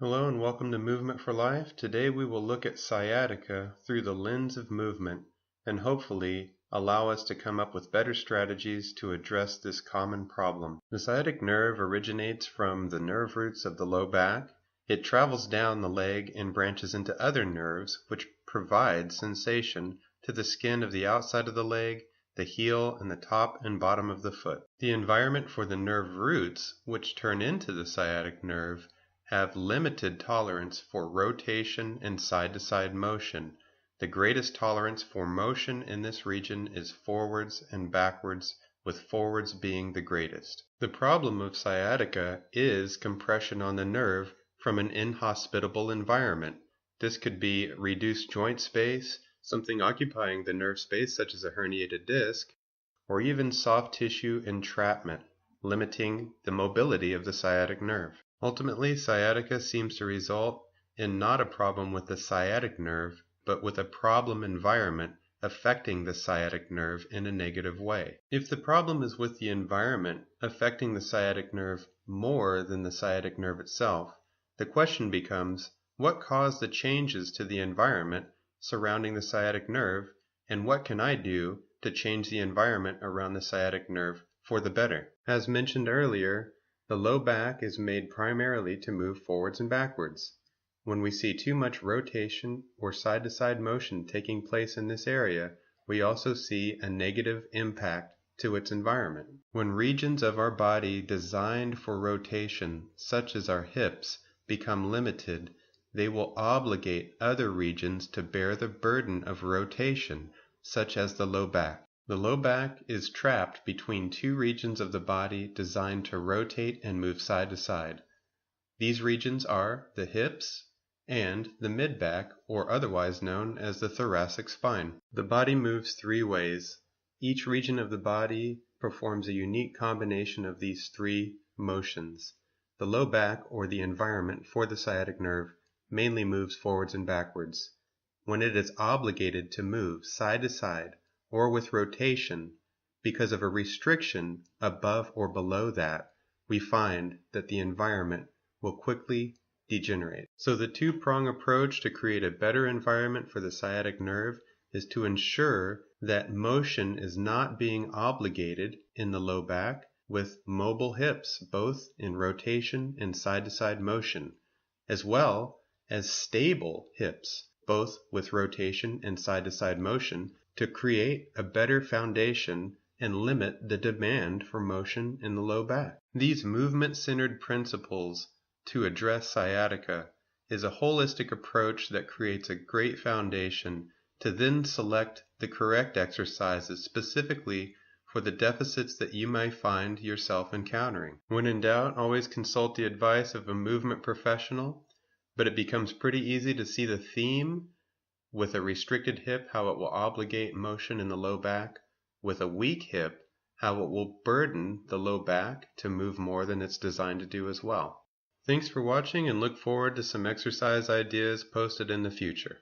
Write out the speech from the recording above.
Hello and welcome to Movement for Life. Today we will look at sciatica through the lens of movement and hopefully allow us to come up with better strategies to address this common problem. The sciatic nerve originates from the nerve roots of the low back. It travels down the leg and branches into other nerves which provide sensation to the skin of the outside of the leg, the heel, and the top and bottom of the foot. The environment for the nerve roots, which turn into the sciatic nerve, have limited tolerance for rotation and side-to-side motion. The greatest tolerance for motion in this region is forwards and backwards, with forwards being the greatest. The problem of sciatica is compression on the nerve from an inhospitable environment. This could be reduced joint space, something occupying the nerve space such as a herniated disc, or even soft tissue entrapment, limiting the mobility of the sciatic nerve. Ultimately, sciatica seems to result in not a problem with the sciatic nerve, but with a problem environment affecting the sciatic nerve in a negative way. If the problem is with the environment affecting the sciatic nerve more than the sciatic nerve itself, the question becomes, what caused the changes to the environment surrounding the sciatic nerve, and what can I do to change the environment around the sciatic nerve for the better? As mentioned earlier, the low back is made primarily to move forwards and backwards. When we see too much rotation or side-to-side motion taking place in this area, we also see a negative impact to its environment. When regions of our body designed for rotation, such as our hips, become limited, they will obligate other regions to bear the burden of rotation, such as the low back. The low back is trapped between two regions of the body designed to rotate and move side to side. These regions are the hips and the mid-back, or otherwise known as the thoracic spine. The body moves three ways. Each region of the body performs a unique combination of these three motions. The low back, or the environment for the sciatic nerve, mainly moves forwards and backwards. When it is obligated to move side to side, or with rotation, because of a restriction above or below that, we find that the environment will quickly degenerate. So the two-prong approach to create a better environment for the sciatic nerve is to ensure that motion is not being obligated in the low back with mobile hips, both in rotation and side-to-side motion, as well as stable hips, both with rotation and side-to-side motion, to create a better foundation and limit the demand for motion in the low back. These movement-centered principles to address sciatica is a holistic approach that creates a great foundation to then select the correct exercises specifically for the deficits that you may find yourself encountering. When in doubt, always consult the advice of a movement professional, but it becomes pretty easy to see the theme with a restricted hip, how it will obligate motion in the low back. With a weak hip, how it will burden the low back to move more than it's designed to do as well. Thanks for watching and look forward to some exercise ideas posted in the future.